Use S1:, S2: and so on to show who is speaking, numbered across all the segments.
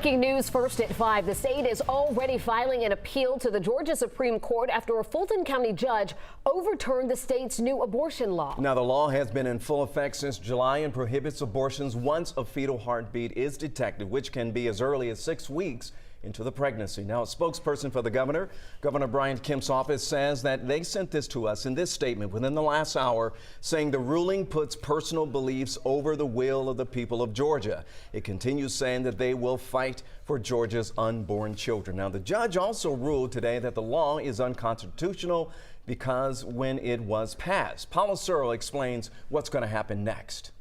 S1: Breaking news first at 5. The state is already filing an appeal to the Georgia Supreme Court after a Fulton County judge overturned the state's new abortion law.
S2: Now, the law has been in full effect since July and prohibits abortions once a fetal heartbeat is detected, which can be as early as 6 weeks into the pregnancy. Now, a spokesperson for the governor, Governor Brian Kemp's office, says that they sent this to us in this statement within the last hour, saying the ruling puts personal beliefs over the will of the people of Georgia. It continues saying that they will fight for Georgia's unborn children. Now, the judge also ruled today that the law is unconstitutional because when it was passed. Paula Searle explains what's going to happen next.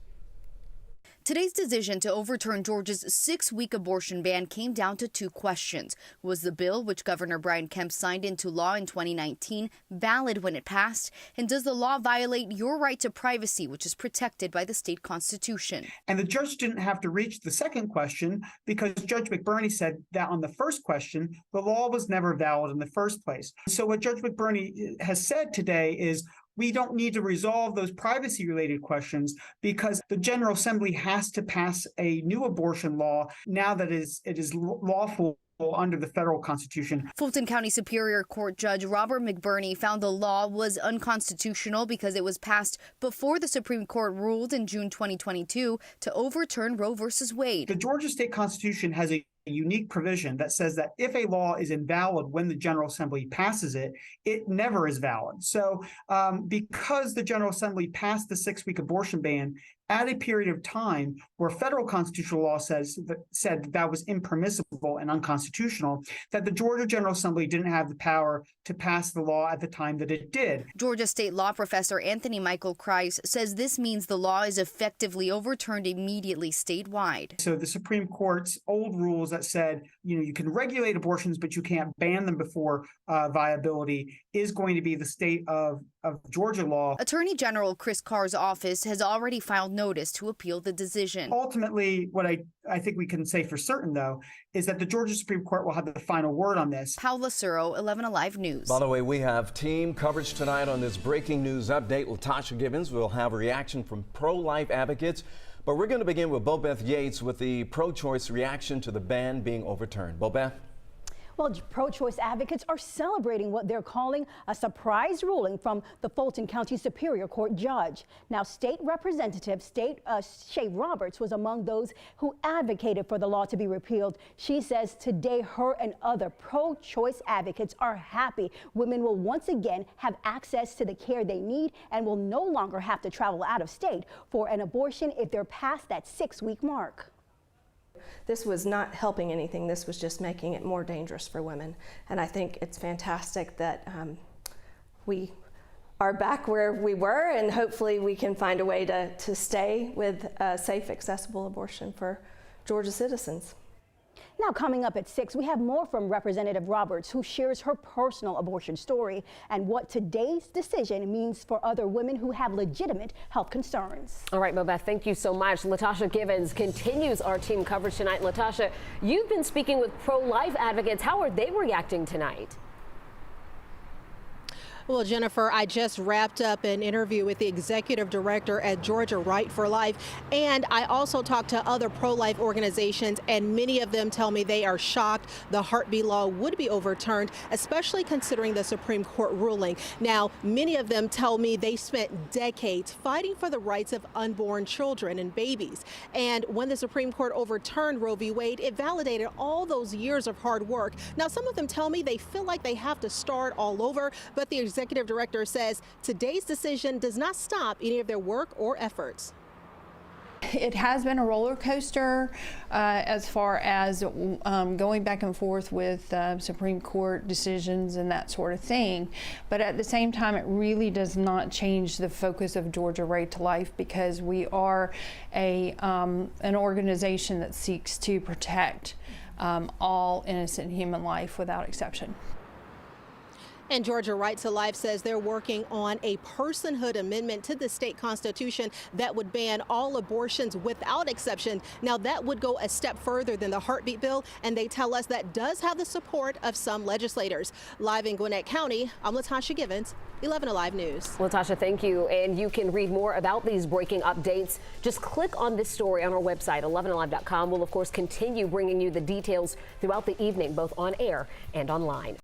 S3: Today's decision to overturn Georgia's 6-week abortion ban came down to two questions. Was the bill, which Governor Brian Kemp signed into law in 2019, valid when it passed? And does the law violate your right to privacy, which is protected by the state constitution?
S4: And the judge didn't have to reach the second question because Judge McBurney said that on the first question, the law was never valid in the first place. So what Judge McBurney has said today is we don't need to resolve those privacy-related questions because the General Assembly has to pass a new abortion law now that it is lawful under the federal constitution.
S3: Fulton County Superior Court Judge Robert McBurney found the law was unconstitutional because it was passed before the Supreme Court ruled in June 2022 to overturn Roe v. Wade.
S4: The Georgia state constitution has a unique provision that says that if a law is invalid when the General Assembly passes it, it never is valid. So because the General Assembly passed the 6-week abortion ban at a period of time where federal constitutional law said that was impermissible and unconstitutional, that the Georgia General Assembly didn't have the power to pass the law at the time that it did.
S3: Georgia state law professor Anthony Michael Kreis says this means the law is effectively overturned immediately statewide.
S4: So the Supreme Court's old rules that said, you can regulate abortions, but you can't ban them before viability is going to be the state of Georgia law.
S3: Attorney General Chris Carr's office has already filed notice to appeal the decision.
S4: Ultimately, what I think we can say for certain, though, is that the Georgia Supreme Court will have the final word on this.
S3: Paula Suro, 11 Alive News.
S2: By the way, we have team coverage tonight on this breaking news update. Latasha Gibbons will have a reaction from pro-life advocates. But we're going to begin with Bobeth Yates with the pro-choice reaction to the ban being overturned. Bobeth?
S5: Well, pro-choice advocates are celebrating what they're calling a surprise ruling from the Fulton County Superior Court judge. Now, State Representative Shay Roberts was among those who advocated for the law to be repealed. She says today her and other pro-choice advocates are happy women will once again have access to the care they need and will no longer have to travel out of state for an abortion if they're past that 6-week mark.
S6: This was not helping anything. This was just making it more dangerous for women. And I think it's fantastic that we are back where we were, and hopefully we can find a way to stay with safe, accessible abortion for Georgia citizens.
S5: Now, coming up at 6, we have more from Representative Roberts, who shares her personal abortion story and what today's decision means for other women who have legitimate health concerns.
S1: All right, Bobeth, thank you so much. Latasha Gibbons continues our team coverage tonight. Latasha, you've been speaking with pro-life advocates. How are they reacting tonight?
S7: Well, Jennifer, I just wrapped up an interview with the executive director at Georgia Right for Life, and I also talked to other pro-life organizations, and many of them tell me they are shocked the heartbeat law would be overturned, especially considering the Supreme Court ruling. Now, many of them tell me they spent decades fighting for the rights of unborn children and babies. And when the Supreme Court overturned Roe v. Wade, it validated all those years of hard work. Now, some of them tell me they feel like they have to start all over, but the executive director says today's decision does not stop any of their work or efforts.
S8: It has been a roller coaster as far as going back and forth with Supreme Court decisions and that sort of thing. But at the same time, it really does not change the focus of Georgia Right to Life, because we are an organization that seeks to protect all innocent human life without exception.
S7: And Georgia Right to Life says they're working on a personhood amendment to the state constitution that would ban all abortions without exception. Now, that would go a step further than the heartbeat bill, and they tell us that does have the support of some legislators. Live in Gwinnett County, I'm Latasha Givens, 11 Alive News.
S1: Latasha, thank you. And you can read more about these breaking updates. Just click on this story on our website, 11alive.com. We'll, of course, continue bringing you the details throughout the evening, both on air and online.